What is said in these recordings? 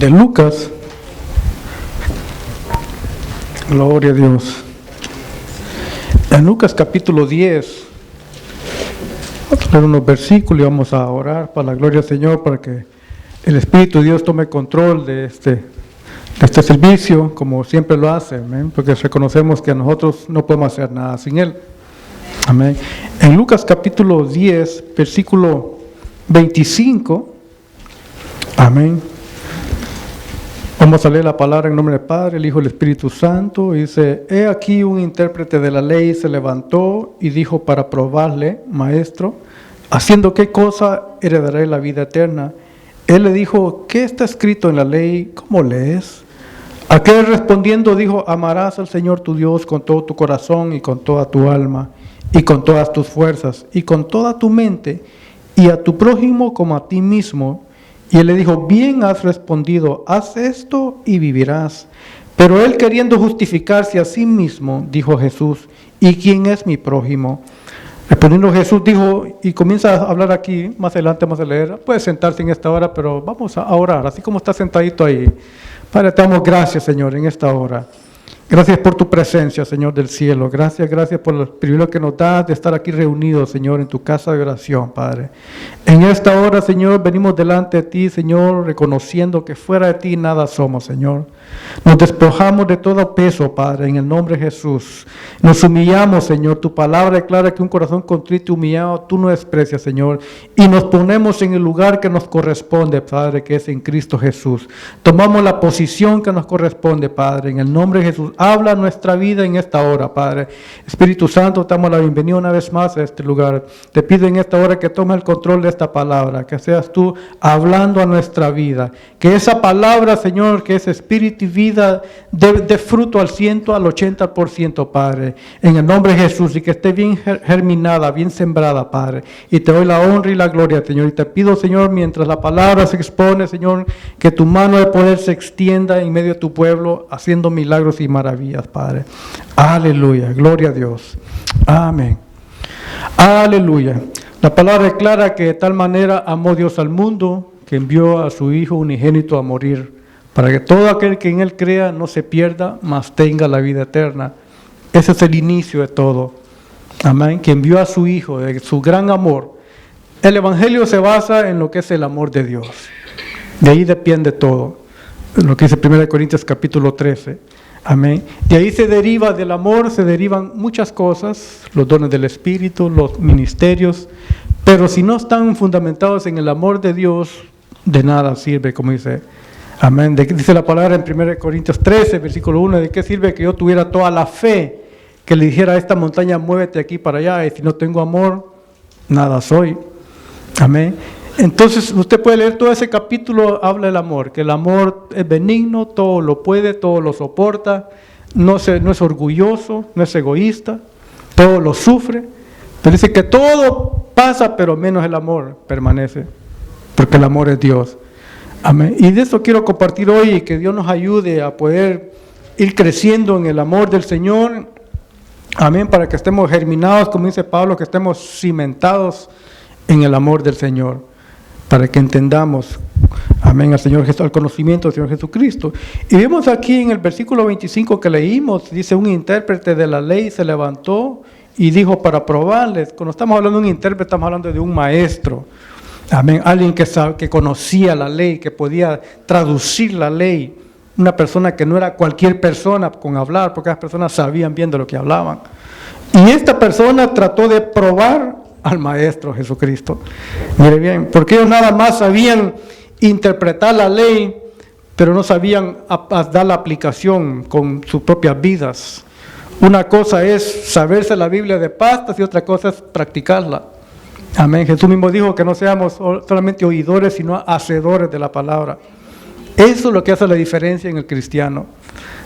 de Lucas. Gloria a Dios. En Lucas capítulo 10, vamos a leer unos versículos y vamos a orar para la gloria del Señor, para que el Espíritu de Dios tome control de este servicio, como siempre lo hace, amén, porque reconocemos que nosotros no podemos hacer nada sin Él. Amén. En Lucas capítulo 10, versículo 25, amén. Vamos a leer la palabra en nombre del Padre, el Hijo y el Espíritu Santo. Dice: he aquí un intérprete de la ley se levantó y dijo para probarle: Maestro, ¿haciendo qué cosa heredaré la vida eterna? Él le dijo: ¿qué está escrito en la ley? ¿Cómo lees? Aquel respondiendo dijo: amarás al Señor tu Dios con todo tu corazón y con toda tu alma y con todas tus fuerzas y con toda tu mente, y a tu prójimo como a ti mismo. Y él le dijo: bien has respondido, haz esto y vivirás. Pero él, queriendo justificarse a sí mismo, dijo Jesús: ¿y quién es mi prójimo? Respondiendo Jesús dijo, y comienza a hablar aquí, más adelante vamos a leer, puede sentarse en esta hora, pero vamos a orar, así como está sentadito ahí. Padre, te damos gracias, Señor, en esta hora. Gracias por tu presencia, Señor del cielo. Gracias por el privilegio que nos das de estar aquí reunidos, Señor, en tu casa de oración, Padre. En esta hora, Señor, venimos delante de ti, Señor, reconociendo que fuera de ti nada somos, Señor. Nos despojamos de todo peso, Padre, en el nombre de Jesús. Nos humillamos, Señor. Tu palabra declara que un corazón contrito y humillado tú no desprecias, Señor. Y nos ponemos en el lugar que nos corresponde, Padre, que es en Cristo Jesús. Tomamos la posición que nos corresponde, Padre, en el nombre de Jesús. Habla nuestra vida en esta hora, Padre. Espíritu Santo, te damos la bienvenida una vez más a este lugar. Te pido en esta hora que tome el control de esta palabra, que seas tú hablando a nuestra vida. Que esa palabra, Señor, que es espíritu y vida, dé fruto al 100, al 80%, Padre. En el nombre de Jesús, y que esté bien germinada, bien sembrada, Padre. Y te doy la honra y la gloria, Señor. Y te pido, Señor, mientras la palabra se expone, Señor, que tu mano de poder se extienda en medio de tu pueblo, haciendo milagros y maravillas, Padre. Aleluya, gloria a Dios. Amén. Aleluya. La palabra declara que de tal manera amó Dios al mundo, que envió a su Hijo unigénito a morir, para que todo aquel que en Él crea no se pierda, mas tenga la vida eterna. Ese es el inicio de todo. Amén. Que envió a su Hijo, de su gran amor. El Evangelio se basa en lo que es el amor de Dios. De ahí depende todo. Lo que dice 1 Corintios capítulo 13. Amén. De ahí se deriva del amor, se derivan muchas cosas, los dones del Espíritu, los ministerios, pero si no están fundamentados en el amor de Dios, de nada sirve, como dice. Amén. Dice la palabra en 1 Corintios 13, versículo 1, ¿de qué sirve que yo tuviera toda la fe, que le dijera a esta montaña, muévete aquí para allá, y si no tengo amor, nada soy? Amén. Entonces, usted puede leer todo ese capítulo, habla del amor, que el amor es benigno, todo lo puede, todo lo soporta, no es orgulloso, no es egoísta, todo lo sufre, pero dice que todo pasa, pero menos el amor permanece, porque el amor es Dios. Amén. Y de eso quiero compartir hoy, y que Dios nos ayude a poder ir creciendo en el amor del Señor. Amén, para que estemos germinados, como dice Pablo, que estemos cimentados en el amor del Señor, para que entendamos, amén, al Señor Jesús, al conocimiento del Señor Jesucristo. Y vemos aquí en el versículo 25 que leímos, dice: un intérprete de la ley se levantó y dijo para probarles. Cuando estamos hablando de un intérprete, estamos hablando de un maestro, amén, alguien que conocía la ley, que podía traducir la ley, una persona que no era cualquier persona con hablar, porque las personas sabían bien de lo que hablaban. Y esta persona trató de probar al Maestro Jesucristo. Mire bien, porque ellos nada más sabían interpretar la ley, pero no sabían dar la aplicación con sus propias vidas. Una cosa es saberse la Biblia de pastas y otra cosa es practicarla. Amén. Jesús mismo dijo que no seamos solamente oidores, sino hacedores de la palabra. Eso es lo que hace la diferencia en el cristiano.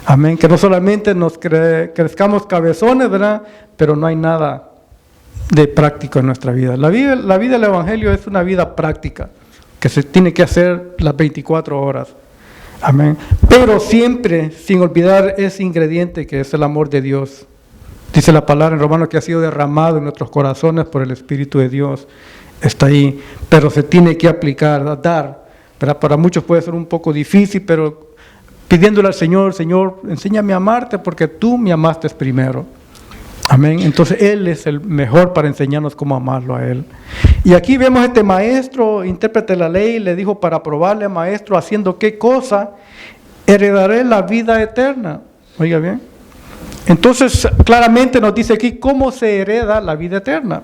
Amén. Que no solamente nos crezcamos cabezones, ¿verdad? Pero no hay nada de práctico en nuestra vida. La vida del Evangelio es una vida práctica, que se tiene que hacer las 24 horas. Amén. Pero siempre, sin olvidar ese ingrediente que es el amor de Dios. Dice la palabra en Romanos que ha sido derramado en nuestros corazones por el Espíritu de Dios. Está ahí, pero se tiene que aplicar, dar, ¿verdad? Para muchos puede ser un poco difícil, pero pidiéndole al Señor, Señor, enséñame a amarte porque tú me amaste primero. Amén. Entonces Él es el mejor para enseñarnos cómo amarlo a Él. Y aquí vemos este maestro, intérprete de la ley, le dijo para probarle, maestro, haciendo qué cosa, heredaré la vida eterna. Oiga bien. Entonces claramente nos dice aquí cómo se hereda la vida eterna.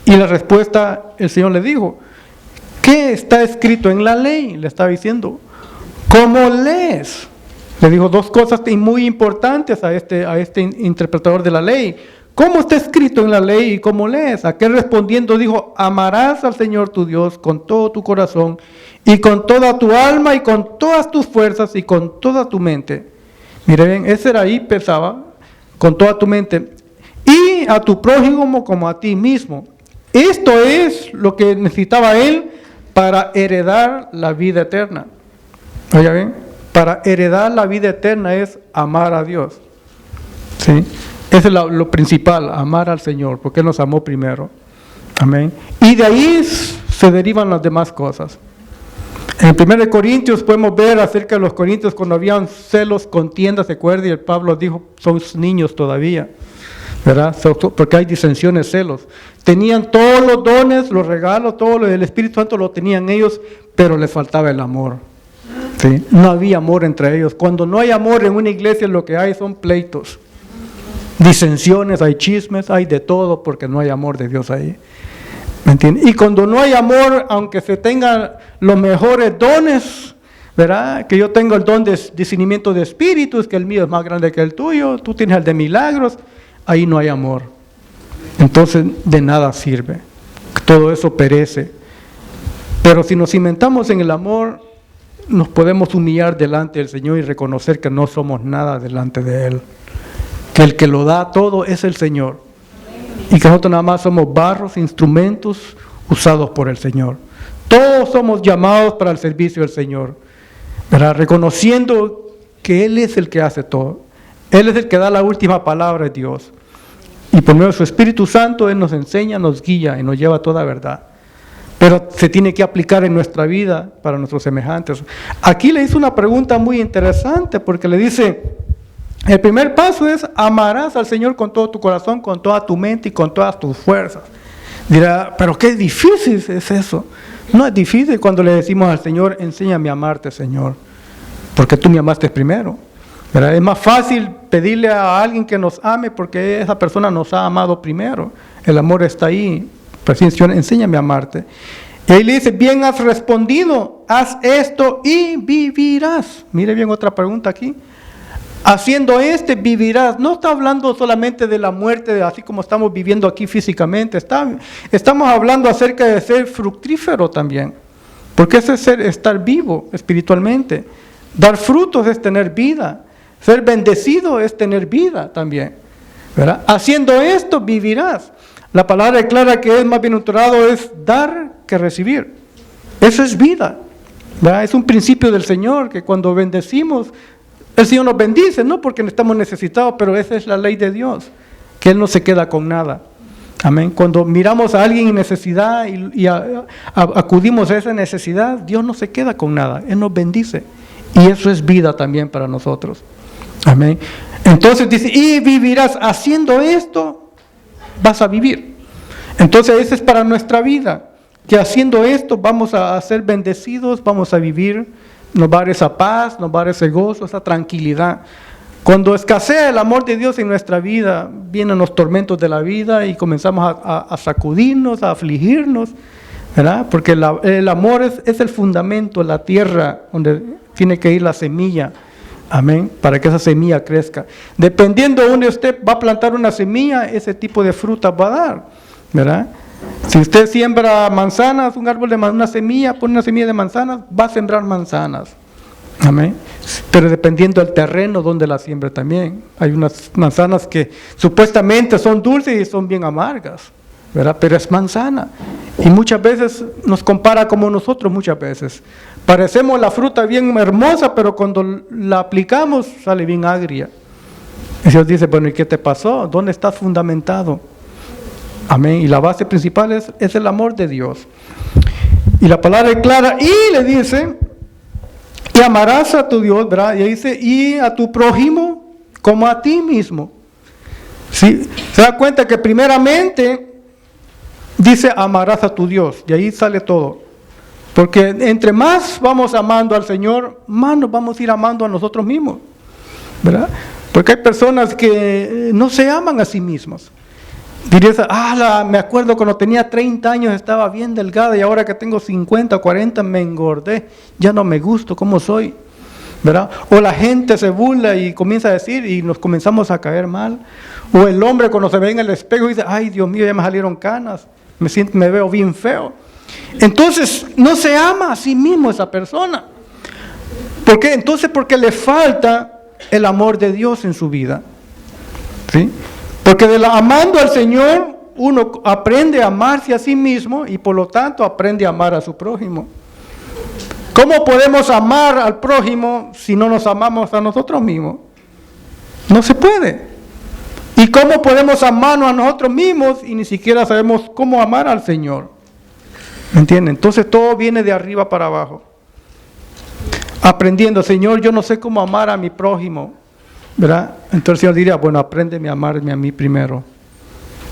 Y la respuesta, el Señor le dijo, ¿qué está escrito en la ley? Le estaba diciendo, ¿cómo lees? Le dijo dos cosas muy importantes a este interpretador de la ley. ¿Cómo está escrito en la ley y cómo lees? Aquel respondiendo dijo, amarás al Señor tu Dios con todo tu corazón y con toda tu alma y con todas tus fuerzas y con toda tu mente. Miren, ese era ahí, pensaba, con toda tu mente. Y a tu prójimo como a ti mismo. Esto es lo que necesitaba él para heredar la vida eterna. Oiga bien, para heredar la vida eterna es amar a Dios. ¿Sí? Eso es lo principal, amar al Señor, porque Él nos amó primero. Amén. Y de ahí se derivan las demás cosas. En 1 Corintios podemos ver acerca de los corintios cuando habían celos, contiendas, ¿se acuerda? Y el Pablo dijo, son niños todavía, ¿verdad? Porque hay disensiones, celos. Tenían todos los dones, los regalos, todo lo del Espíritu Santo lo tenían ellos, pero les faltaba el amor. ¿Sí? No había amor entre ellos. Cuando no hay amor en una iglesia, lo que hay son pleitos. Disensiones, hay chismes, hay de todo porque no hay amor de Dios ahí. ¿Me entiendes? Y cuando no hay amor, aunque se tengan los mejores dones, ¿verdad? Que yo tengo el don de discernimiento de espíritus, que el mío es más grande que el tuyo, tú tienes el de milagros, ahí no hay amor. Entonces de nada sirve. Todo eso perece. Pero si nos cimentamos en el amor, nos podemos humillar delante del Señor y reconocer que no somos nada delante de Él. Que el que lo da todo es el Señor. Y que nosotros nada más somos barros, instrumentos usados por el Señor. Todos somos llamados para el servicio del Señor, ¿verdad? Reconociendo que Él es el que hace todo. Él es el que da la última palabra de Dios. Y por medio de su Espíritu Santo, Él nos enseña, nos guía y nos lleva a toda verdad. Pero se tiene que aplicar en nuestra vida para nuestros semejantes. Aquí le hizo una pregunta muy interesante porque le dice... El primer paso es amarás al Señor con todo tu corazón, con toda tu mente y con todas tus fuerzas. Dirá, pero qué difícil es eso. No es difícil cuando le decimos al Señor, enséñame a amarte, Señor, porque tú me amaste primero. ¿Verdad? Es más fácil pedirle a alguien que nos ame porque esa persona nos ha amado primero. El amor está ahí. Pues, Señor, enséñame a amarte. Y ahí le dice, bien has respondido, haz esto y vivirás. Mire bien otra pregunta aquí. Haciendo vivirás. No está hablando solamente de la muerte, así como estamos viviendo aquí físicamente. Estamos hablando acerca de ser fructífero también. Porque ese es estar vivo espiritualmente. Dar frutos es tener vida. Ser bendecido es tener vida también. ¿Verdad? Haciendo esto vivirás. La palabra declara que es más bienaventurado es dar que recibir. Eso es vida. ¿Verdad? Es un principio del Señor que cuando bendecimos, el Señor nos bendice, no porque estamos necesitados, pero esa es la ley de Dios, que Él no se queda con nada. Amén. Cuando miramos a alguien en necesidad y acudimos a esa necesidad, Dios no se queda con nada, Él nos bendice. Y eso es vida también para nosotros. Amén. Entonces dice, y vivirás haciendo esto, vas a vivir. Entonces eso es para nuestra vida, que haciendo esto vamos a ser bendecidos, vamos a vivir. Nos va a dar esa paz, nos va a dar ese gozo, esa tranquilidad. Cuando escasea el amor de Dios en nuestra vida, vienen los tormentos de la vida y comenzamos a sacudirnos, a afligirnos, ¿verdad? Porque el amor es el fundamento, la tierra donde tiene que ir la semilla, amén, para que esa semilla crezca. Dependiendo de donde usted va a plantar una semilla, ese tipo de fruta va a dar, ¿verdad? Si usted siembra manzanas, un árbol de una semilla, pone una semilla de manzanas, va a sembrar manzanas. Amén. Pero dependiendo del terreno donde la siembra también. Hay unas manzanas que supuestamente son dulces y son bien amargas, ¿verdad? Pero es manzana. Y muchas veces nos compara como nosotros, muchas veces. Parecemos la fruta bien hermosa, pero cuando la aplicamos sale bien agria. Y Dios dice, bueno, ¿y qué te pasó? ¿Dónde estás fundamentado? Amén. Y la base principal es el amor de Dios. Y la palabra es clara y le dice, Y amarás a tu Dios, ¿verdad? Y ahí dice, y a tu prójimo como a ti mismo. ¿Sí? Se da cuenta que primeramente dice amarás a tu Dios, y ahí sale todo. Porque entre más vamos amando al Señor, más nos vamos a ir amando a nosotros mismos, ¿verdad? Porque hay personas que no se aman a sí mismas. Dirías, me acuerdo cuando tenía 30 años estaba bien delgada y ahora que tengo 50, 40 me engordé, ya no me gusto cómo soy, ¿verdad? O la gente se burla y comienza a decir y nos comenzamos a caer mal. O el hombre cuando se ve en el espejo y dice, ay Dios mío, ya me salieron canas, me veo bien feo. Entonces no se ama a sí mismo esa persona. ¿Por qué? Entonces porque le falta el amor de Dios en su vida, ¿sí? Porque amando al Señor, uno aprende a amarse a sí mismo y por lo tanto aprende a amar a su prójimo. ¿Cómo podemos amar al prójimo si no nos amamos a nosotros mismos? No se puede. ¿Y cómo podemos amarnos a nosotros mismos y ni siquiera sabemos cómo amar al Señor? ¿Me entienden? Entonces todo viene de arriba para abajo. Aprendiendo, Señor, yo no sé cómo amar a mi prójimo, ¿verdad? Entonces el Señor diría, bueno, apréndeme a amarme a mí primero,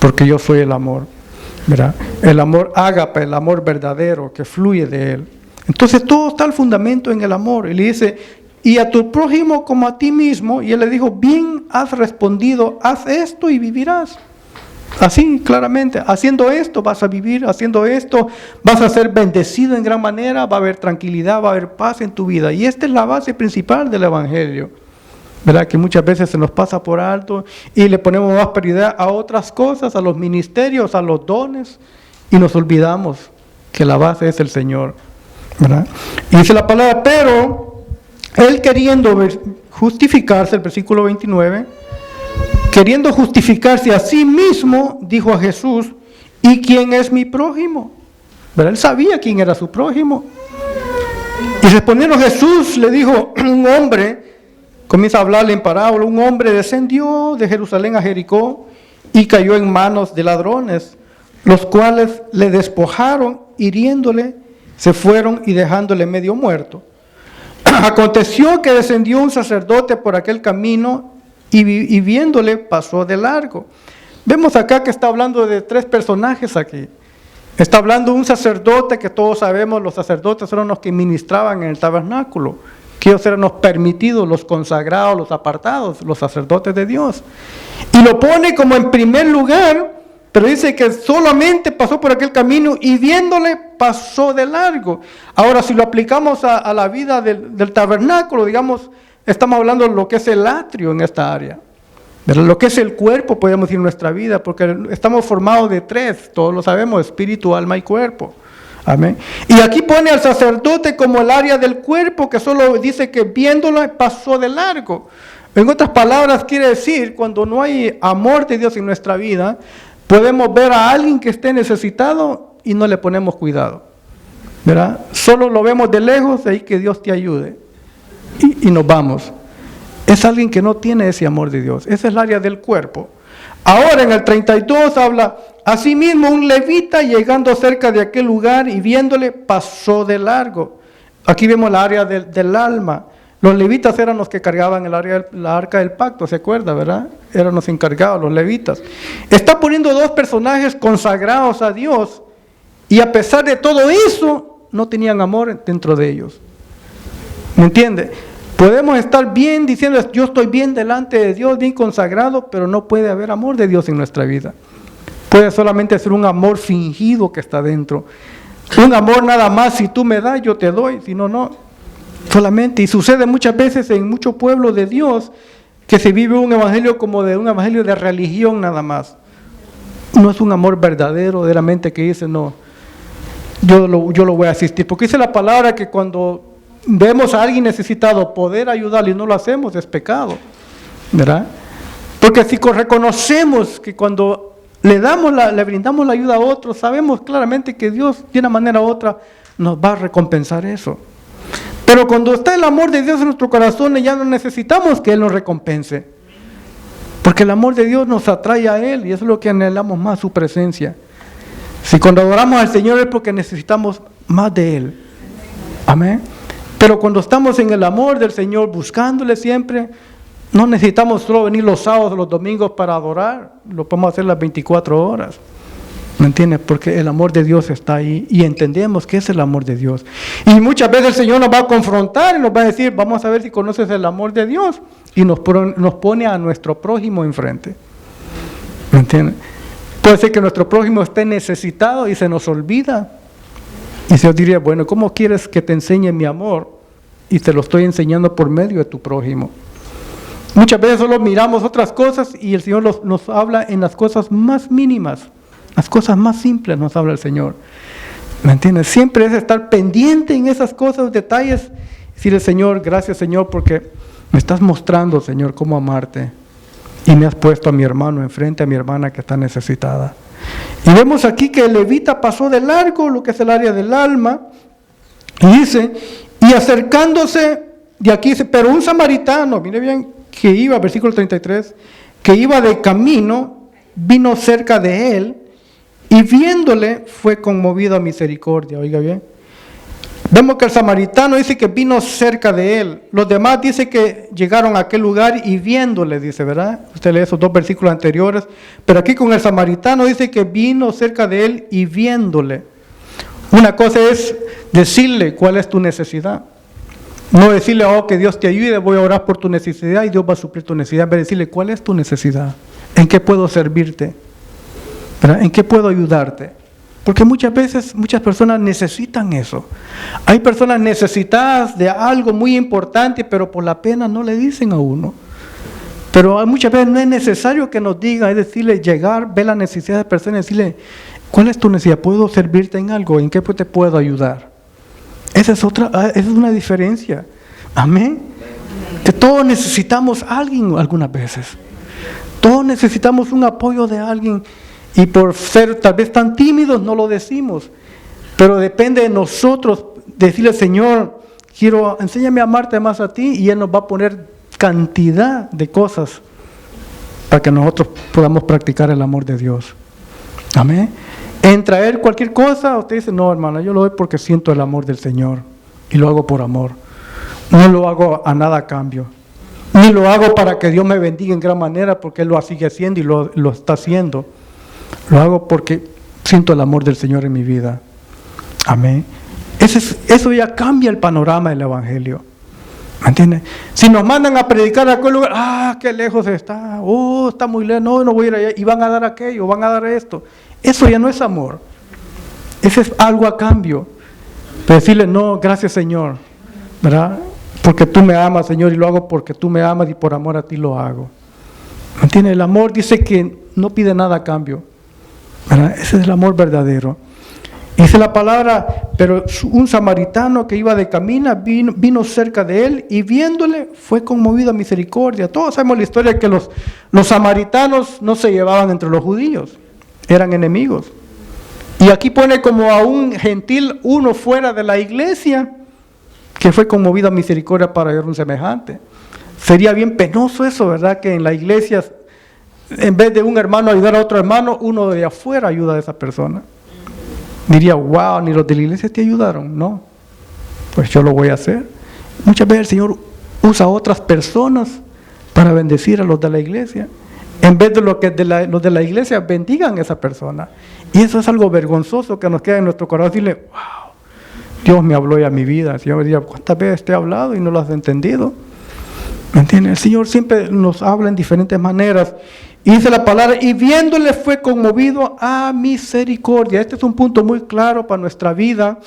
porque yo soy el amor, ¿verdad? El amor ágape, el amor verdadero que fluye de Él. Entonces todo está el fundamento en el amor. Y le dice, y a tu prójimo como a ti mismo. Y Él le dijo, bien has respondido, haz esto y vivirás. Así, claramente, haciendo esto vas a vivir, haciendo esto vas a ser bendecido en gran manera, va a haber tranquilidad, va a haber paz en tu vida. Y esta es la base principal del Evangelio, ¿verdad? Que muchas veces se nos pasa por alto y le ponemos más prioridad a otras cosas, a los ministerios, a los dones, y nos olvidamos que la base es el Señor, ¿verdad? Y dice la palabra, pero Él queriendo justificarse, el versículo 29, queriendo justificarse a sí mismo, dijo a Jesús, ¿y quién es mi prójimo? ¿Verdad? Él sabía quién era su prójimo. Y respondiendo Jesús, le dijo, un hombre, comienza a hablarle en parábola, un hombre descendió de Jerusalén a Jericó y cayó en manos de ladrones, los cuales le despojaron, hiriéndole, se fueron y dejándole medio muerto. Aconteció que descendió un sacerdote por aquel camino y viéndole pasó de largo. Vemos acá que está hablando de tres personajes aquí. Está hablando de un sacerdote que todos sabemos, los sacerdotes eran los que ministraban en el tabernáculo, que ellos eran los permitidos, los consagrados, los apartados, los sacerdotes de Dios. Y lo pone como en primer lugar, pero dice que solamente pasó por aquel camino y viéndole pasó de largo. Ahora, si lo aplicamos a la vida del tabernáculo, digamos, estamos hablando de lo que es el atrio en esta área, ¿verdad? Lo que es el cuerpo, podemos decir, en nuestra vida, porque estamos formados de tres, todos lo sabemos, espíritu, alma y cuerpo. Amén. Y aquí pone al sacerdote como el área del cuerpo, que solo dice que viéndolo pasó de largo. En otras palabras, quiere decir, cuando no hay amor de Dios en nuestra vida, podemos ver a alguien que esté necesitado y no le ponemos cuidado, ¿verdad? Solo lo vemos de lejos, de ahí que Dios te ayude. Y nos vamos. Es alguien que no tiene ese amor de Dios. Esa es el área del cuerpo. Ahora en el 32 habla, asimismo un levita llegando cerca de aquel lugar y viéndole pasó de largo. Aquí vemos el área del alma. Los levitas eran los que cargaban la arca del pacto, ¿se acuerda, verdad? Eran los encargados, los levitas. Está poniendo dos personajes consagrados a Dios y a pesar de todo eso, no tenían amor dentro de ellos. ¿Me entiende? Podemos estar bien diciendo, yo estoy bien delante de Dios, bien consagrado, pero no puede haber amor de Dios en nuestra vida. Puede solamente ser un amor fingido que está dentro. Un amor nada más, si tú me das, yo te doy, si no, no. Solamente, y sucede muchas veces en muchos pueblos de Dios, que se vive un evangelio como de un evangelio de religión nada más. No es un amor verdadero, verdaderamente, que dice, no, yo lo voy a asistir. Porque dice la palabra que cuando vemos a alguien necesitado poder ayudarle y no lo hacemos, es pecado, ¿verdad? Porque si reconocemos que cuando le brindamos la ayuda a otros, sabemos claramente que Dios de una manera u otra nos va a recompensar eso. Pero cuando está el amor de Dios en nuestro corazón, ya no necesitamos que Él nos recompense, porque el amor de Dios nos atrae a Él y eso es lo que anhelamos más, su presencia. Si cuando adoramos al Señor es porque necesitamos más de Él. Amén. Pero cuando estamos en el amor del Señor, buscándole siempre, no necesitamos solo venir los sábados o los domingos para adorar, lo podemos hacer las 24 horas. ¿Me entiendes? Porque el amor de Dios está ahí y entendemos que es el amor de Dios. Y muchas veces el Señor nos va a confrontar y nos va a decir, vamos a ver si conoces el amor de Dios. Y nos pone a nuestro prójimo enfrente. ¿Me entiendes? Puede ser que nuestro prójimo esté necesitado y se nos olvida. Y se os diría, bueno, ¿cómo quieres que te enseñe mi amor? Y te lo estoy enseñando por medio de tu prójimo. Muchas veces solo miramos otras cosas y el Señor nos habla en las cosas más mínimas. Las cosas más simples nos habla el Señor. ¿Me entiendes? Siempre es estar pendiente en esas cosas, detalles. Decirle, Señor, gracias Señor, porque me estás mostrando, Señor, cómo amarte. Y me has puesto a mi hermano enfrente, a mi hermana que está necesitada. Y vemos aquí que el levita pasó de largo lo que es el área del alma. Y dice, y acercándose, de aquí dice, pero un samaritano, mire bien, que iba, versículo 33, que iba de camino, vino cerca de él, y viéndole fue conmovido a misericordia. Oiga bien. Vemos que el samaritano dice que vino cerca de él. Los demás dice que llegaron a aquel lugar y viéndole, dice, ¿verdad? Usted lee esos dos versículos anteriores. Pero aquí con el samaritano dice que vino cerca de él y viéndole. Una cosa es decirle cuál es tu necesidad. No decirle, oh, que Dios te ayude, voy a orar por tu necesidad y Dios va a suplir tu necesidad. Pero decirle, ¿cuál es tu necesidad? ¿En qué puedo servirte? ¿Verdad? ¿En qué puedo ayudarte? Porque muchas veces, muchas personas necesitan eso. Hay personas necesitadas de algo muy importante, pero por la pena no le dicen a uno. Pero muchas veces no es necesario que nos diga, es decirle, llegar, ver la necesidad de personas y decirle, ¿cuál es tu necesidad? ¿Puedo servirte en algo? ¿En qué te puedo ayudar? Esa es una diferencia. Amén. Que todos necesitamos a alguien algunas veces. Todos necesitamos un apoyo de alguien. Y por ser tal vez tan tímidos no lo decimos. Pero depende de nosotros decirle, Señor, enséñame a amarte más a ti. Y Él nos va a poner cantidad de cosas para que nosotros podamos practicar el amor de Dios. Amén. En traer cualquier cosa, usted dice, no hermano, yo lo doy porque siento el amor del Señor. Y lo hago por amor. No lo hago a nada a cambio. Ni lo hago para que Dios me bendiga en gran manera, porque Él lo sigue haciendo y lo está haciendo. Lo hago porque siento el amor del Señor en mi vida. Amén. Eso ya cambia el panorama del Evangelio. ¿Me entiendes? Si nos mandan a predicar a aquel lugar, qué lejos está, está muy lejos, no voy a ir allá, y van a dar aquello, van a dar esto. Eso ya no es amor. Ese es algo a cambio. Pero decirle, no, gracias Señor, ¿verdad? Porque tú me amas, Señor, y lo hago porque tú me amas y por amor a ti lo hago. ¿Me entiendes? El amor dice que no pide nada a cambio, ¿verdad? Ese es el amor verdadero. Dice la palabra, pero un samaritano que iba de camino vino cerca de él y viéndole fue conmovido a misericordia. Todos sabemos la historia que los samaritanos no se llevaban entre los judíos, eran enemigos. Y aquí pone como a un gentil, uno fuera de la iglesia, que fue conmovido a misericordia para ayudar a un semejante. Sería bien penoso eso, ¿verdad? Que en la iglesia, en vez de un hermano ayudar a otro hermano, uno de afuera ayuda a esa persona. Diría, wow, ni los de la iglesia te ayudaron. No, pues yo lo voy a hacer. Muchas veces el Señor usa a otras personas para bendecir a los de la iglesia, en vez de los de la iglesia bendigan a esa persona. Y eso es algo vergonzoso que nos queda en nuestro corazón. Decirle, wow, Dios me habló ya a mi vida. El Señor me diría, ¿cuántas veces te he hablado y no lo has entendido? ¿Me entiendes? El Señor siempre nos habla en diferentes maneras. Y dice la palabra, y viéndole fue conmovido a misericordia. Este es un punto muy claro para nuestra vida.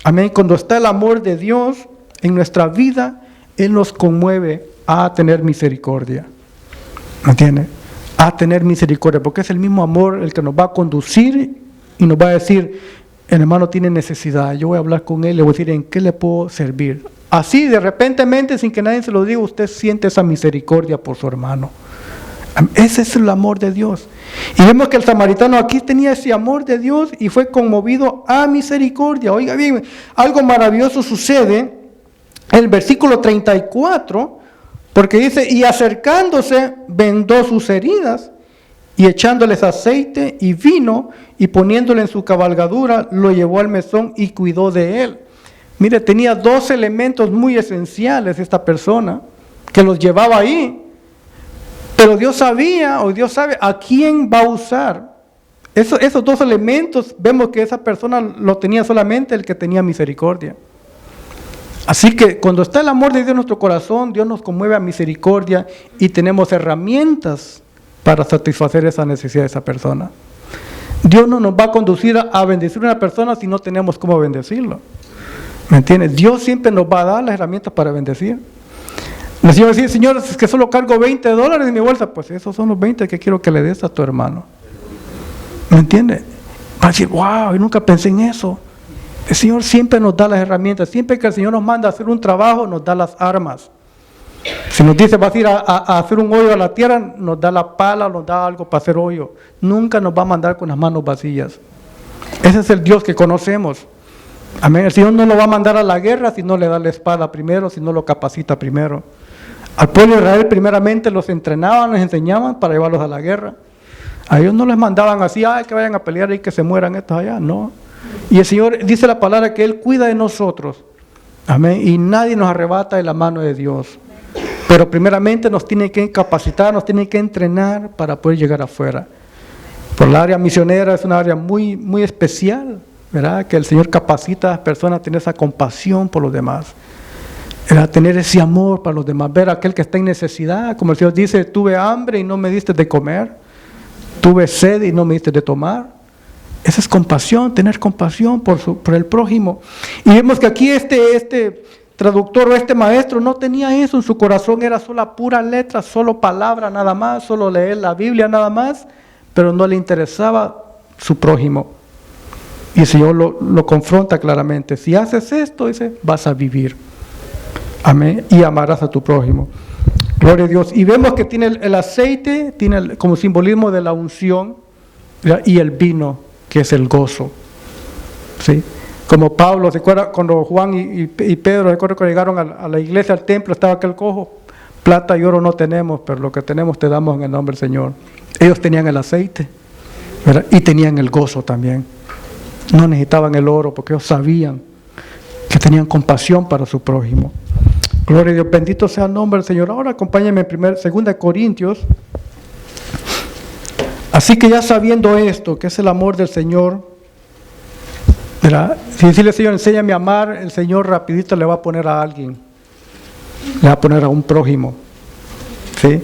Amén. Cuando está el amor de Dios en nuestra vida, Él nos conmueve a tener misericordia. ¿Me entiendes? A tener misericordia, porque es el mismo amor el que nos va a conducir y nos va a decir, el hermano tiene necesidad, yo voy a hablar con él, le voy a decir en qué le puedo servir. Así de repentemente, sin que nadie se lo diga, usted siente esa misericordia por su hermano. Ese es el amor de Dios. Y vemos que el samaritano aquí tenía ese amor de Dios y fue conmovido a misericordia. Oiga bien, algo maravilloso sucede en el versículo 34, porque dice, y acercándose vendó sus heridas y echándoles aceite y vino y poniéndole en su cabalgadura, lo llevó al mesón y cuidó de él. Mire, tenía dos elementos muy esenciales esta persona que los llevaba ahí. Pero Dios sabía, o Dios sabe, a quién va a usar. Esos dos elementos, vemos que esa persona lo tenía solamente el que tenía misericordia. Así que cuando está el amor de Dios en nuestro corazón, Dios nos conmueve a misericordia y tenemos herramientas para satisfacer esa necesidad de esa persona. Dios no nos va a conducir a bendecir a una persona si no tenemos cómo bendecirlo. ¿Me entiendes? Dios siempre nos va a dar las herramientas para bendecir. El Señor decía, Señor, es que solo cargo $20 en mi bolsa. Pues esos son los 20 que quiero que le des a tu hermano. ¿Me entiendes? Va a decir, wow, yo nunca pensé en eso. El Señor siempre nos da las herramientas. Siempre que el Señor nos manda a hacer un trabajo, nos da las armas. Si nos dice, vas a ir a hacer un hoyo a la tierra, nos da la pala, nos da algo para hacer hoyo. Nunca nos va a mandar con las manos vacías. Ese es el Dios que conocemos. Amén. El Señor no lo va a mandar a la guerra si no le da la espada primero, si no lo capacita primero. Al pueblo de Israel primeramente los entrenaban, les enseñaban para llevarlos a la guerra. A ellos no les mandaban así, que vayan a pelear y que se mueran estos allá, no. Y el Señor dice la palabra que Él cuida de nosotros. Amén. Y nadie nos arrebata de la mano de Dios. Pero primeramente nos tiene que capacitar, nos tiene que entrenar para poder llegar afuera. Por la área misionera es una área muy, muy especial, ¿verdad? Que el Señor capacita a las personas a tener esa compasión por los demás. Era tener ese amor para los demás, ver a aquel que está en necesidad, como el Señor dice, tuve hambre y no me diste de comer, tuve sed y no me diste de tomar. Esa es compasión, tener compasión por el prójimo. Y vemos que aquí este traductor o este maestro no tenía eso en su corazón, era solo pura letra, solo palabra nada más, solo leer la Biblia nada más, pero no le interesaba su prójimo. Y el Señor lo confronta claramente, si haces esto, dice, vas a vivir. Amén. Y amarás a tu prójimo. Gloria a Dios. Y vemos que tiene el aceite, tiene como simbolismo de la unción, ¿verdad? Y el vino, que es el gozo. ¿Sí? Como Pablo, ¿se acuerda? Cuando Juan y Pedro, ¿se acuerda? Cuando llegaron a la iglesia, al templo, estaba aquel cojo. Plata y oro no tenemos, pero lo que tenemos te damos en el nombre del Señor. Ellos tenían el aceite, ¿verdad? Y tenían el gozo también. No necesitaban el oro porque ellos sabían que tenían compasión para su prójimo. Gloria a Dios, bendito sea el nombre del Señor. Ahora acompáñenme en 2 Corintios. Así que ya sabiendo esto, que es el amor del Señor, ¿verdad? Si decirle, Señor, enséñame a amar, el Señor rapidito le va a poner a alguien, le va a poner a un prójimo, ¿sí?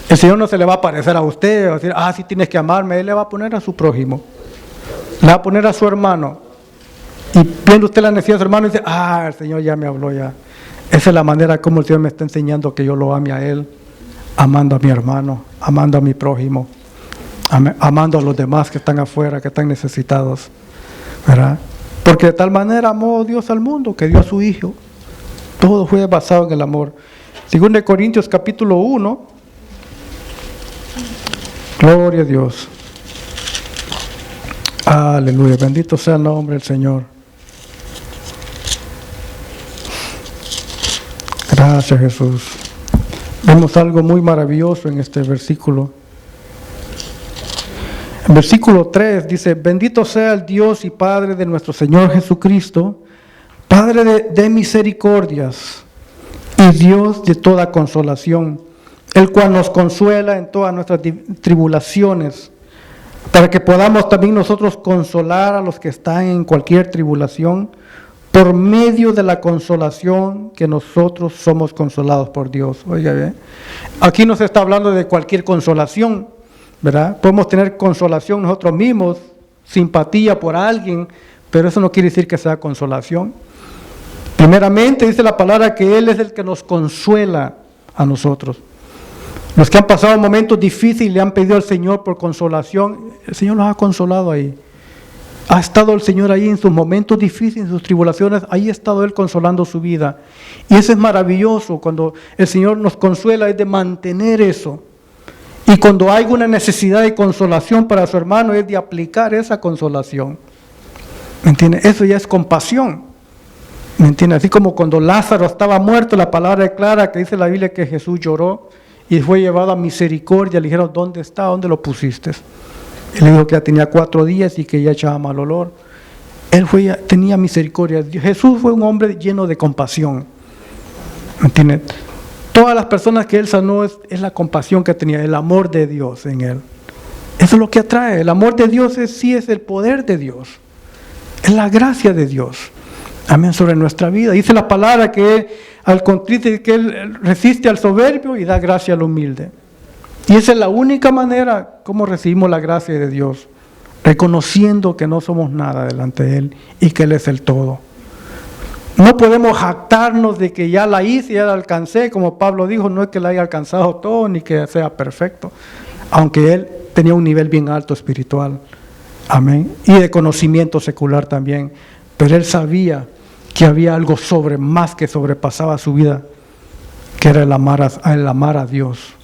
El Señor no se le va a aparecer a usted, va a decir, sí tienes que amarme, Él le va a poner a su prójimo, le va a poner a su hermano, y viendo usted la necesidad de su hermano, dice, el Señor ya me habló ya. Esa es la manera como el Señor me está enseñando que yo lo ame a Él, amando a mi hermano, amando a mi prójimo, amando a los demás que están afuera, que están necesitados, ¿verdad? Porque de tal manera amó Dios al mundo, que dio a su Hijo. Todo fue basado en el amor. 2 Corintios capítulo 1. Gloria a Dios. Aleluya, bendito sea el nombre del Señor. Gracias, Jesús. Vemos algo muy maravilloso en este versículo. En versículo 3 dice, bendito sea el Dios y Padre de nuestro Señor Jesucristo, Padre de misericordias y Dios de toda consolación, el cual nos consuela en todas nuestras tribulaciones, para que podamos también nosotros consolar a los que están en cualquier tribulación, por medio de la consolación que nosotros somos consolados por Dios. Oiga bien, aquí no se está hablando de cualquier consolación, ¿verdad? Podemos tener consolación nosotros mismos, simpatía por alguien, pero eso no quiere decir que sea consolación. Primeramente dice la palabra que Él es el que nos consuela a nosotros. Los que han pasado momentos difíciles y le han pedido al Señor por consolación, el Señor los ha consolado ahí. Ha estado el Señor ahí en sus momentos difíciles, en sus tribulaciones, ahí ha estado Él consolando su vida. Y eso es maravilloso, cuando el Señor nos consuela, es de mantener eso. Y cuando hay una necesidad de consolación para su hermano, es de aplicar esa consolación. ¿Me entiende? Eso ya es compasión. ¿Me entiende? Así como cuando Lázaro estaba muerto, la palabra declara que dice la Biblia que Jesús lloró y fue llevado a misericordia. Le dijeron, ¿dónde está? ¿Dónde lo pusiste? Él dijo que ya tenía 4 días y que ya echaba mal olor. Él tenía misericordia. Jesús fue un hombre lleno de compasión. ¿Me entiendes? Todas las personas que Él sanó es la compasión que tenía, el amor de Dios en Él. Eso es lo que atrae. El amor de Dios sí es el poder de Dios. Es la gracia de Dios. Amén, sobre nuestra vida. Dice la palabra que al contrito, que Él resiste al soberbio y da gracia al humilde. Y esa es la única manera como recibimos la gracia de Dios. Reconociendo que no somos nada delante de Él y que Él es el todo. No podemos jactarnos de que ya la hice, ya la alcancé, como Pablo dijo, no es que la haya alcanzado todo ni que sea perfecto, aunque él tenía un nivel bien alto espiritual, amén, y de conocimiento secular también, pero él sabía que había algo más que sobrepasaba su vida, que era el amar a Dios,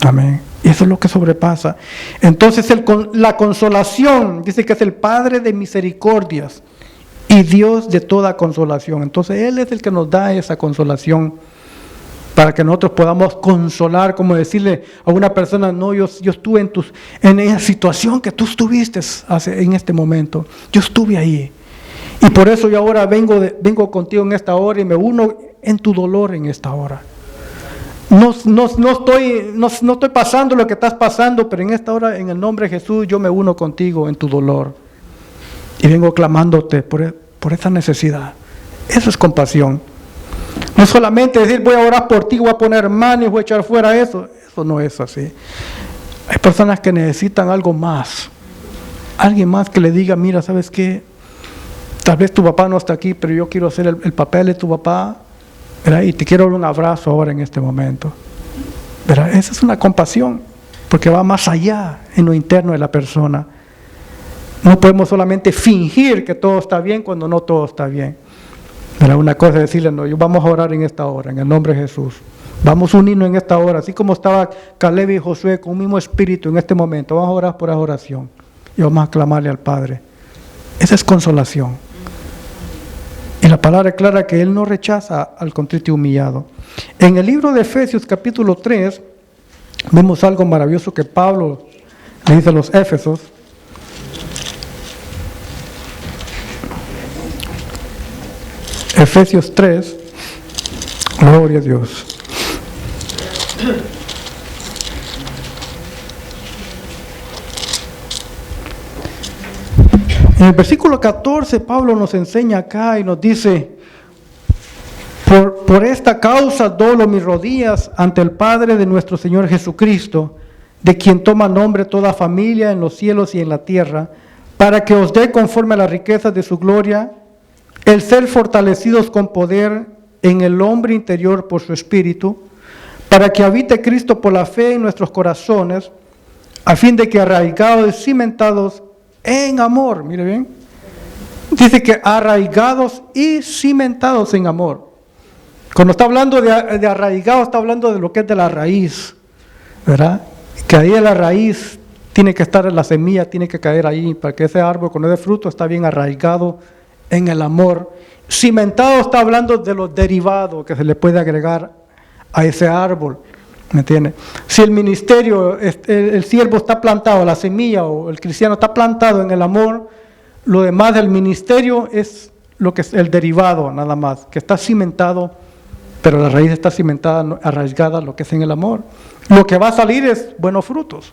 amén. Y eso es lo que sobrepasa. Entonces la consolación, dice que es el Padre de misericordias y Dios de toda consolación. Entonces Él es el que nos da esa consolación para que nosotros podamos consolar, como decirle a una persona, no, yo estuve en esa situación que tú estuviste en este momento. Yo estuve ahí. Y por eso yo ahora vengo contigo en esta hora y me uno en tu dolor en esta hora. No estoy pasando lo que estás pasando, pero en esta hora, en el nombre de Jesús, yo me uno contigo en tu dolor. Y vengo clamándote por esa necesidad. Eso es compasión. No solamente decir, voy a orar por ti, voy a poner manos y voy a echar fuera eso. Eso no es así. Hay personas que necesitan algo más. Alguien más que le diga, mira, ¿sabes qué? Tal vez tu papá no está aquí, pero yo quiero hacer el papel de tu papá. ¿Verdad? Y te quiero dar un abrazo ahora en este momento. ¿Verdad? Esa es una compasión, porque va más allá en lo interno de la persona. No podemos solamente fingir que todo está bien cuando no todo está bien. ¿Verdad? Una cosa es decirle, no, vamos a orar en esta hora, en el nombre de Jesús. Vamos a unirnos en esta hora, así como estaba Caleb y Josué con un mismo espíritu en este momento. Vamos a orar por esa oración y vamos a clamarle al Padre. Esa es consolación. Y la palabra declara que Él no rechaza al contrito y humillado. En el libro de Efesios capítulo 3, vemos algo maravilloso que Pablo le dice a los Éfesos. Efesios 3, gloria a Dios. En el versículo 14, Pablo nos enseña acá y nos dice, por esta causa doblo mis rodillas ante el Padre de nuestro Señor Jesucristo, de quien toma nombre toda familia en los cielos y en la tierra, para que os dé conforme a las riquezas de su gloria, el ser fortalecidos con poder en el hombre interior por su Espíritu, para que habite Cristo por la fe en nuestros corazones, a fin de que arraigados y cimentados en amor, mire bien, dice que arraigados y cimentados en amor. Cuando está hablando de arraigados, está hablando de lo que es de la raíz, ¿verdad? Que ahí de la raíz tiene que estar la semilla, tiene que caer ahí, para que ese árbol cuando dé fruto está bien arraigado en el amor. Cimentado está hablando de los derivados que se le puede agregar a ese árbol. ¿Me entiende? Si el ministerio, el siervo está plantado, la semilla o el cristiano está plantado en el amor, lo demás del ministerio es lo que es el derivado nada más, que está cimentado, pero la raíz está cimentada, arraigada, lo que es en el amor. Lo que va a salir es buenos frutos.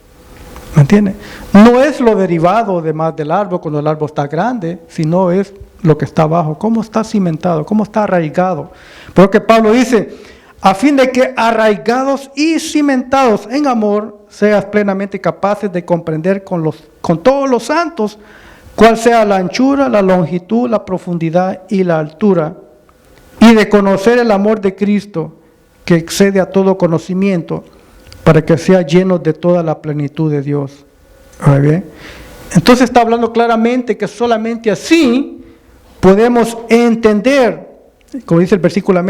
¿Me entiende? No es lo derivado demás del árbol cuando el árbol está grande, sino es lo que está abajo, cómo está cimentado, cómo está arraigado. Porque Pablo dice, a fin de que arraigados y cimentados en amor, seas plenamente capaces de comprender con todos los santos cuál sea la anchura, la longitud, la profundidad y la altura, y de conocer el amor de Cristo que excede a todo conocimiento, para que sea lleno de toda la plenitud de Dios. ¿Muy bien? Entonces está hablando claramente que solamente así podemos entender, como dice el versículo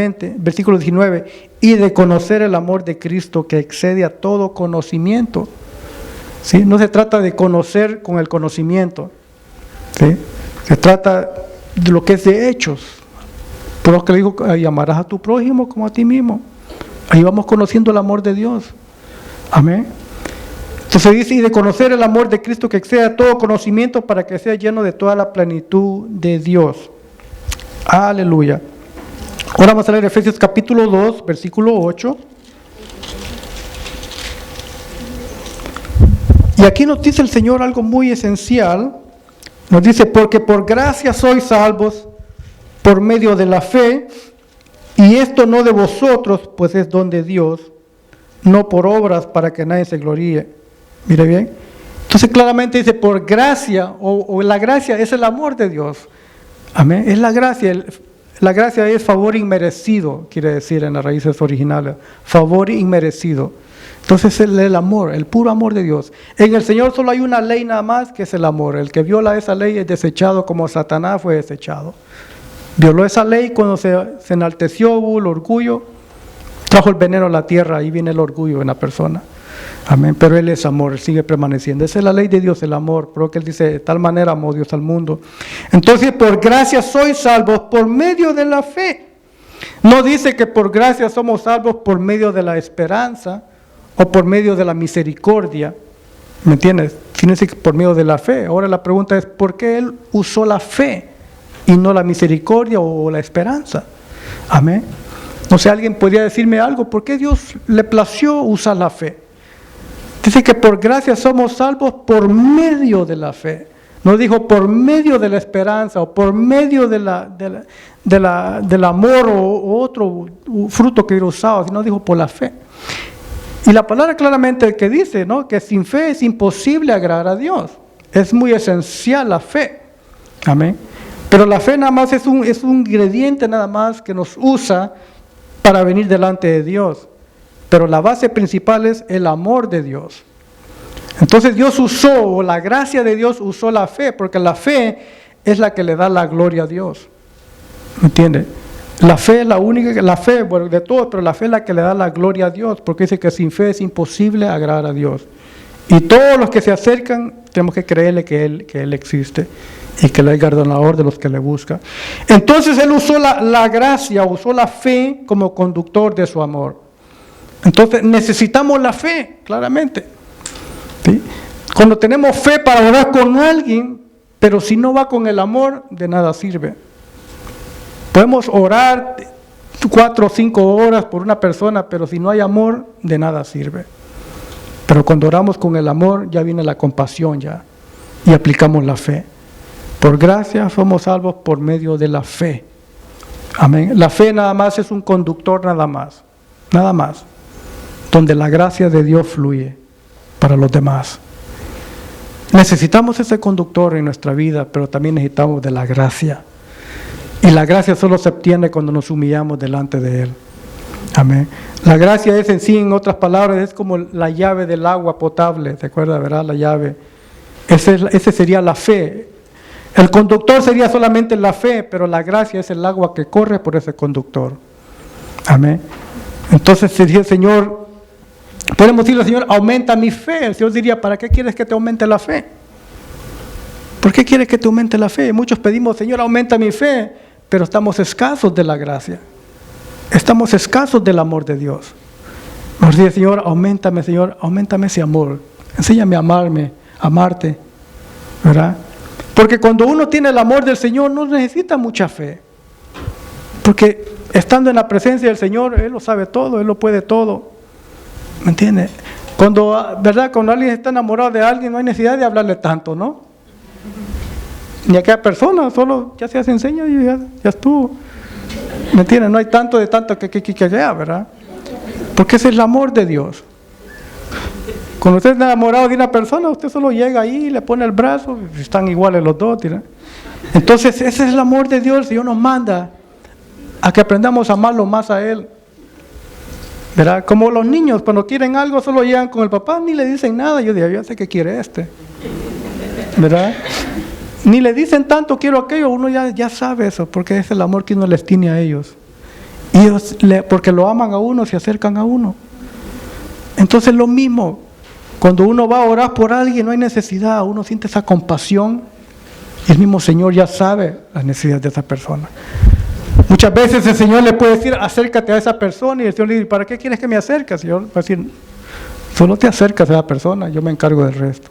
19, y de conocer el amor de Cristo que excede a todo conocimiento. ¿Sí? No se trata de conocer con el conocimiento, ¿sí? Se trata de lo que es de hechos. Por lo que le digo, y amarás a tu prójimo como a ti mismo. Ahí vamos conociendo el amor de Dios. Amén. Entonces dice, y de conocer el amor de Cristo que excede a todo conocimiento para que sea lleno de toda la plenitud de Dios. Aleluya. Ahora vamos a leer Efesios capítulo 2, versículo 8. Y aquí nos dice el Señor algo muy esencial. Nos dice, porque por gracia sois salvos por medio de la fe, y esto no de vosotros, pues es don de Dios, no por obras para que nadie se gloríe. Mire bien. Entonces claramente dice, por gracia, o la gracia es el amor de Dios. Amén. Es la gracia. La gracia es favor inmerecido, quiere decir en las raíces originales. Favor inmerecido. Entonces el amor, el puro amor de Dios. En el Señor solo hay una ley nada más, que es el amor. El que viola esa ley es desechado como Satanás fue desechado. Violó esa ley cuando se enalteció, hubo el orgullo, trajo el veneno a la tierra, ahí viene el orgullo en la persona. Amén. Pero Él es amor, Él sigue permaneciendo. Esa es la ley de Dios, el amor. Pero que Él dice, de tal manera amó Dios al mundo. Entonces, por gracia sois salvos por medio de la fe. No dice que por gracia somos salvos por medio de la esperanza o por medio de la misericordia. ¿Me entiendes? Sino que por medio de la fe. Ahora la pregunta es, ¿por qué Él usó la fe y no la misericordia o la esperanza? Amén. No sé, alguien podría decirme algo. ¿Por qué Dios le plació usar la fe? Dice que por gracia somos salvos por medio de la fe. No dijo por medio de la esperanza o por medio del amor o otro fruto que hubiera usado, sino dijo por la fe. Y la palabra claramente que dice, ¿no?, que sin fe es imposible agradar a Dios. Es muy esencial la fe. Amén. Pero la fe nada más es un ingrediente nada más que nos usa para venir delante de Dios. Pero la base principal es el amor de Dios. Entonces Dios usó, o la gracia de Dios usó la fe, porque la fe es la que le da la gloria a Dios. ¿Me entiende? La fe es la única, la fe, bueno, de todos, pero la fe es la que le da la gloria a Dios, porque dice que sin fe es imposible agradar a Dios. Y todos los que se acercan, tenemos que creerle que Él existe y que Él es el galardonador de los que le buscan. Entonces Él usó la gracia, usó la fe como conductor de su amor. Entonces necesitamos la fe, claramente. ¿Sí? Cuando tenemos fe para orar con alguien, pero si no va con el amor, de nada sirve. Podemos orar 4 o 5 horas por una persona, pero si no hay amor, de nada sirve. Pero cuando oramos con el amor, ya viene la compasión ya, y aplicamos la fe. Por gracia somos salvos por medio de la fe. Amén. La fe nada más es un conductor nada más, donde la gracia de Dios fluye para los demás. Necesitamos ese conductor en nuestra vida, pero también necesitamos de la gracia. Y la gracia solo se obtiene cuando nos humillamos delante de Él. Amén. La gracia es en sí, en otras palabras, es como la llave del agua potable. ¿Te acuerdas, verdad? La llave. Ese sería la fe. El conductor sería solamente la fe, pero la gracia es el agua que corre por ese conductor. Amén. Entonces sería el Señor, podemos decirle al Señor, aumenta mi fe. El Señor diría, ¿para qué quieres que te aumente la fe? ¿Por qué quieres que te aumente la fe? Muchos pedimos, Señor, aumenta mi fe, pero estamos escasos de la gracia. Estamos escasos del amor de Dios. Nos dice, Señor, aumentame ese amor. Enséñame a amarte, ¿verdad? Porque cuando uno tiene el amor del Señor, no necesita mucha fe. Porque estando en la presencia del Señor, Él lo sabe todo, Él lo puede todo. ¿Me entiende? Cuando alguien está enamorado de alguien, no hay necesidad de hablarle tanto, ¿no? Ni a aquella persona, solo ya se hace enseña y ya estuvo. ¿Me entiende? No hay tanto que allá, ¿verdad? Porque ese es el amor de Dios. Cuando usted está enamorado de una persona, usted solo llega ahí, le pone el brazo, están iguales los dos, ¿verdad? Entonces ese es el amor de Dios. Dios nos manda a que aprendamos a amarlo más a Él, ¿verdad? Como los niños, cuando quieren algo, solo llegan con el papá, ni le dicen nada. Yo digo, ya sé que quiere ¿verdad? Ni le dicen tanto, quiero aquello, uno ya sabe eso, porque es el amor que uno les tiene a ellos. Y ellos, porque lo aman a uno, se acercan a uno. Entonces lo mismo, cuando uno va a orar por alguien, no hay necesidad, uno siente esa compasión, y el mismo Señor ya sabe las necesidades de esa persona. Muchas veces el Señor le puede decir, acércate a esa persona, y el Señor le dice, ¿para qué quieres que me acerque? El Señor va a decir, Solo te acercas a la persona, yo me encargo del resto,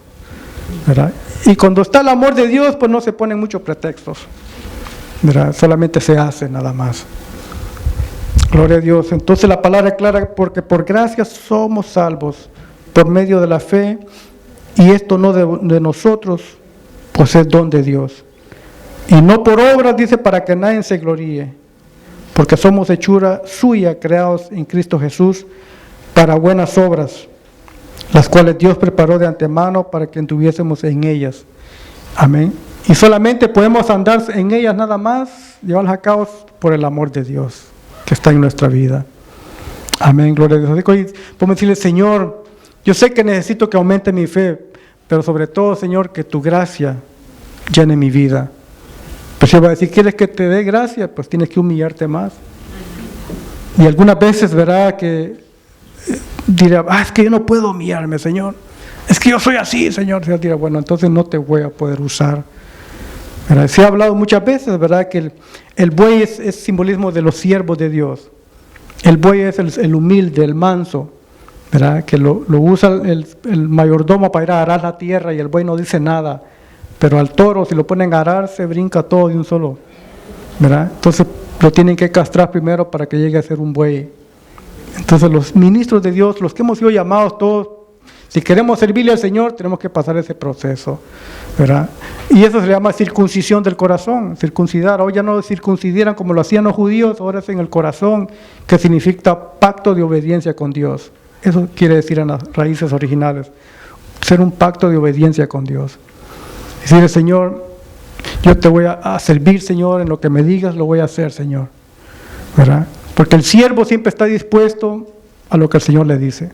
¿verdad? Y cuando está el amor de Dios, pues no se ponen muchos pretextos, ¿verdad? Solamente se hace nada más. Gloria a Dios. Entonces la palabra es clara, porque por gracia somos salvos por medio de la fe, y esto no de nosotros, pues es don de Dios. Y no por obras, dice, para que nadie se gloríe, porque somos hechura suya, creados en Cristo Jesús para buenas obras, las cuales Dios preparó de antemano para que anduviésemos en ellas. Amén. Y solamente podemos andar en ellas nada más, llevarlas a cabo por el amor de Dios que está en nuestra vida. Amén, gloria a Dios. Hoy podemos decirle, Señor, yo sé que necesito que aumente mi fe, pero sobre todo, Señor, que tu gracia llene mi vida. Pues yo voy a decir, ¿quieres que te dé gracia? Pues tienes que humillarte más. Y algunas veces verá que dirá, es que yo no puedo humillarme, Señor. Es que yo soy así, Señor. Señor dirá, bueno, entonces no te voy a poder usar. ¿Verdad? Se ha hablado muchas veces, ¿verdad?, que el buey es simbolismo de los siervos de Dios. El buey es el humilde, el manso, ¿verdad?, que lo usa el mayordomo para ir a arar la tierra, y el buey no dice nada. Pero al toro, si lo ponen a arar, se brinca todo de un solo, ¿verdad? Entonces lo tienen que castrar primero para que llegue a ser un buey. Entonces los ministros de Dios, los que hemos sido llamados todos, si queremos servirle al Señor, tenemos que pasar ese proceso, ¿verdad? Y eso se llama circuncisión del corazón, circuncidar. Hoy ya no circuncidaran como lo hacían los judíos, ahora es en el corazón, que significa pacto de obediencia con Dios. Eso quiere decir en las raíces originales, ser un pacto de obediencia con Dios. Decirle, Señor, yo te voy a servir, Señor, en lo que me digas lo voy a hacer, Señor, ¿verdad? Porque el siervo siempre está dispuesto a lo que el Señor le dice,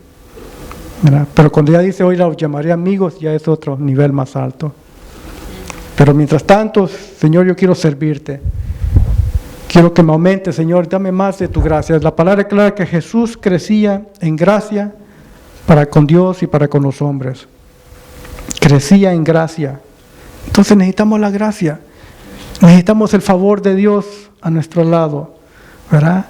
¿verdad? Pero cuando ya dice, hoy los llamaré amigos, ya es otro nivel más alto. Pero mientras tanto, Señor, yo quiero servirte. Quiero que me aumente, Señor, dame más de tu gracia. La palabra es clara que Jesús crecía en gracia para con Dios y para con los hombres. Crecía en gracia. Entonces necesitamos la gracia. Necesitamos el favor de Dios a nuestro lado, ¿verdad?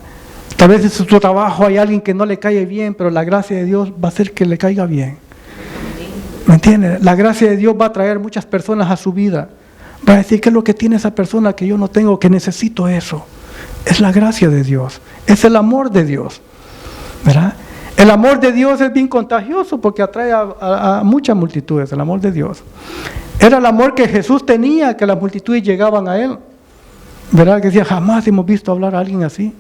Tal vez en su trabajo hay alguien que no le cae bien, pero la gracia de Dios va a hacer que le caiga bien. ¿Me entiendes? La gracia de Dios va a traer muchas personas a su vida. Va a decir, ¿qué es lo que tiene esa persona que yo no tengo, que necesito eso? Es la gracia de Dios, es el amor de Dios, ¿verdad? El amor de Dios es bien contagioso porque atrae a muchas multitudes, el amor de Dios. Era el amor que Jesús tenía, que las multitudes llegaban a Él, ¿verdad? Que decía, jamás hemos visto hablar a alguien así,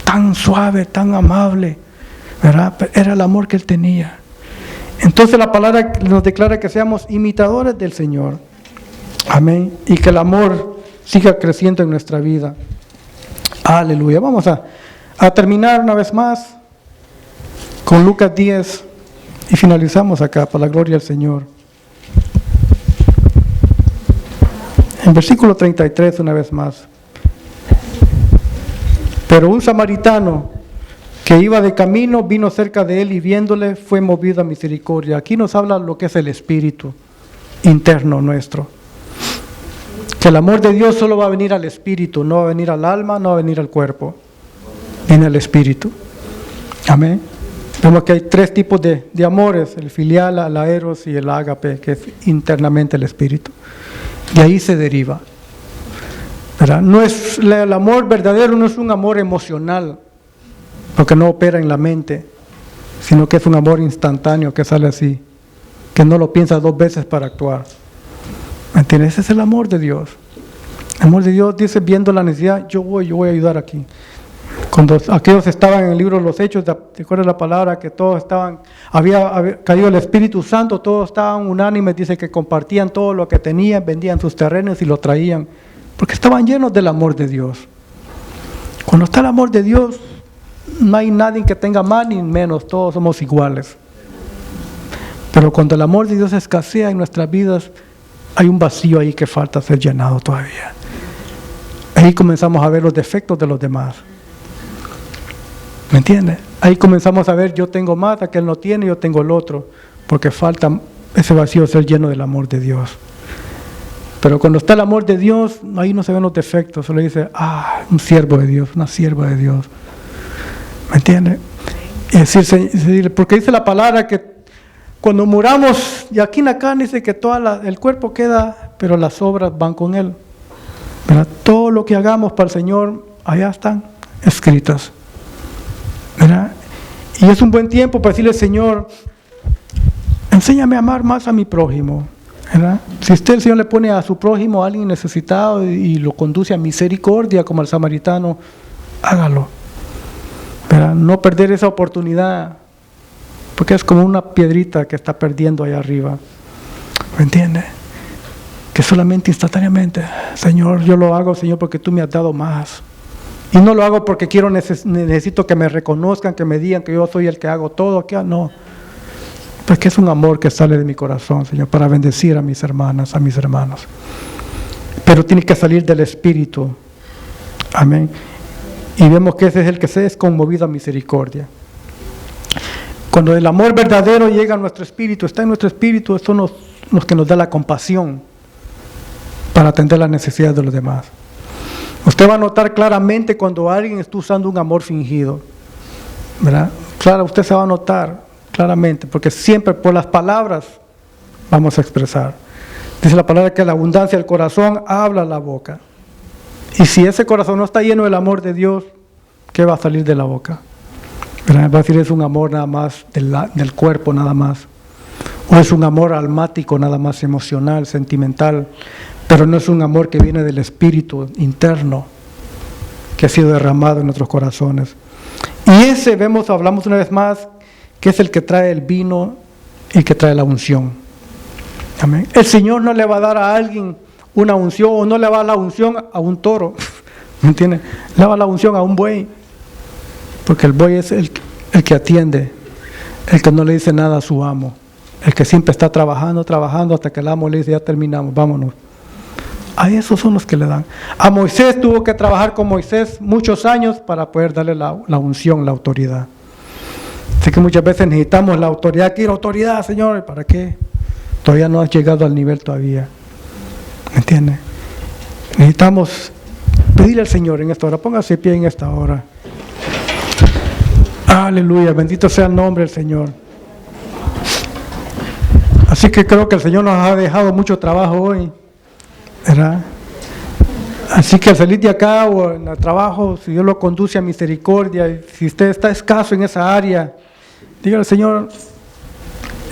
tan suave, tan amable, ¿verdad? Era el amor que Él tenía. Entonces la palabra nos declara que seamos imitadores del Señor. Amén. Y que el amor siga creciendo en nuestra vida. Aleluya. Vamos a terminar una vez más con Lucas 10 y finalizamos acá, para la gloria del Señor. En versículo 33 una vez más. Pero un samaritano que iba de camino vino cerca de él y viéndole fue movido a misericordia. Aquí nos habla lo que es el espíritu interno nuestro. Que el amor de Dios solo va a venir al espíritu, no va a venir al alma, no va a venir al cuerpo. Viene al espíritu. Amén. Vemos que hay tres tipos de amores, el filial, el eros y el ágape, que es internamente el espíritu. De ahí se deriva, ¿verdad? No es, el amor verdadero no es un amor emocional, porque no opera en la mente, sino que es un amor instantáneo que sale así, que no lo piensa dos veces para actuar. ¿Me entiendes? Ese es el amor de Dios. El amor de Dios dice, viendo la necesidad, yo voy a ayudar aquí. Cuando aquellos estaban en el libro de los Hechos, ¿te acuerdas la palabra? Que todos estaban, había caído el Espíritu Santo, todos estaban unánimes, dice que compartían todo lo que tenían, vendían sus terrenos y lo traían, porque estaban llenos del amor de Dios. Cuando está el amor de Dios, no hay nadie que tenga más ni menos, todos somos iguales. Pero cuando el amor de Dios escasea en nuestras vidas, hay un vacío ahí que falta ser llenado todavía. Ahí comenzamos a ver los defectos de los demás. ¿Me entiendes? Ahí comenzamos a ver, yo tengo más, aquel no tiene, yo tengo el otro, porque falta ese vacío ser lleno del amor de Dios. Pero cuando está el amor de Dios, ahí no se ven los defectos, solo dice, un siervo de Dios, una sierva de Dios. ¿Me entiendes? Y decir, porque dice la palabra que cuando muramos, y aquí en la carne dice que todo el cuerpo queda, pero las obras van con él. ¿Verdad? Todo lo que hagamos para el Señor, allá están escritas. ¿Verdad? Y es un buen tiempo para decirle, Señor, enséñame a amar más a mi prójimo. ¿Verdad? Si usted, el Señor, le pone a su prójimo a alguien necesitado y lo conduce a misericordia como al samaritano, hágalo. ¿Verdad? No perder esa oportunidad, porque es como una piedrita que está perdiendo allá arriba. ¿Me entiende? Que solamente instantáneamente, Señor, yo lo hago, Señor, porque tú me has dado más. Y no lo hago porque necesito que me reconozcan, que me digan que yo soy el que hago todo. No, porque es un amor que sale de mi corazón, Señor, para bendecir a mis hermanas, a mis hermanos. Pero tiene que salir del Espíritu. Amén. Y vemos que ese es el que se es conmovido a misericordia. Cuando el amor verdadero llega a nuestro espíritu, está en nuestro espíritu, eso nos que nos da la compasión para atender las necesidades de los demás. Usted va a notar claramente cuando alguien está usando un amor fingido, ¿verdad? Claro, usted se va a notar claramente, porque siempre por las palabras vamos a expresar. Dice la palabra que la abundancia del corazón habla la boca. Y si ese corazón no está lleno del amor de Dios, ¿qué va a salir de la boca? ¿Verdad? Va a decir, es un amor nada más del cuerpo, nada más. O es un amor almático, nada más emocional, sentimental. Pero no es un amor que viene del espíritu interno, que ha sido derramado en nuestros corazones. Y ese, hablamos una vez más, que es el que trae el vino y que trae la unción. Amén. El Señor no le va a dar a alguien una unción, o no le va a dar la unción a un toro, ¿me entiende? Le va a dar la unción a un buey, porque el buey es el que atiende, el que no le dice nada a su amo, el que siempre está trabajando hasta que el amo le dice, ya terminamos, vámonos. A esos son los que le dan. A Moisés tuvo que trabajar con Moisés muchos años para poder darle la unción, la autoridad. Así que muchas veces necesitamos la autoridad. Quiero autoridad, Señor, ¿para qué? Todavía no has llegado al nivel todavía. ¿Me entiende? Necesitamos pedirle al Señor en esta hora. Póngase de pie en esta hora. Aleluya, bendito sea el nombre del Señor. Así que creo que el Señor nos ha dejado mucho trabajo hoy, ¿verdad? Así que al salir de acá o en el trabajo, si Dios lo conduce a misericordia, y si usted está escaso en esa área, dígale al Señor,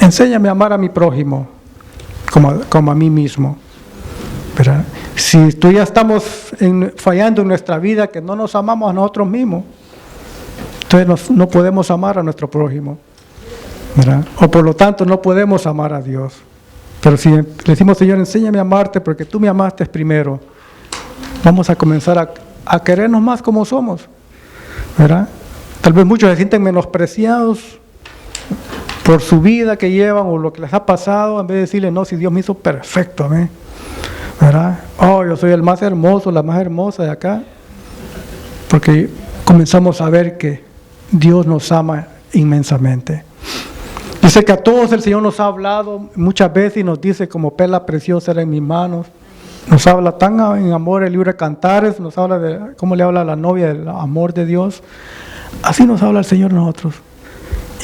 enséñame a amar a mi prójimo como a mí mismo, ¿verdad? Si tú ya estamos fallando en nuestra vida, que no nos amamos a nosotros mismos, entonces no podemos amar a nuestro prójimo, ¿verdad? O por lo tanto no podemos amar a Dios. Pero si le decimos, Señor, enséñame a amarte porque tú me amaste primero, vamos a comenzar a querernos más como somos, ¿verdad? Tal vez muchos se sienten menospreciados por su vida que llevan o lo que les ha pasado, en vez de decirle, no, si Dios me hizo perfecto, amén, ¿verdad? Oh, yo soy el más hermoso, la más hermosa de acá, porque comenzamos a ver que Dios nos ama inmensamente. Dice que a todos el Señor nos ha hablado muchas veces y nos dice, como perla preciosa era en mis manos. Nos habla tan en amor el libro de Cantares, nos habla de cómo le habla a la novia del amor de Dios. Así nos habla el Señor a nosotros.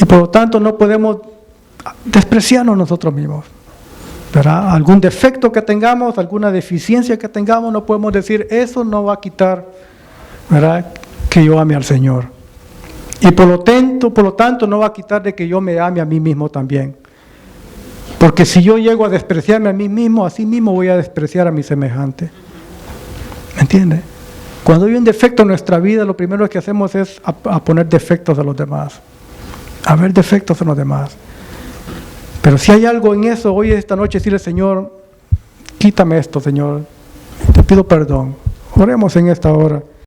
Y por lo tanto no podemos despreciarnos nosotros mismos, ¿verdad? Algún defecto que tengamos, alguna deficiencia que tengamos, no podemos decir, eso no va a quitar, ¿verdad?, que yo ame al Señor. Y por lo tanto no va a quitar de que yo me ame a mí mismo también. Porque si yo llego a despreciarme a mí mismo, así mismo voy a despreciar a mi semejante. ¿Me entiende? Cuando hay un defecto en nuestra vida, lo primero que hacemos es a poner defectos a los demás. A ver defectos en los demás. Pero si hay algo en eso, hoy esta noche decirle, Señor, quítame esto, Señor. Te pido perdón. Oremos en esta hora.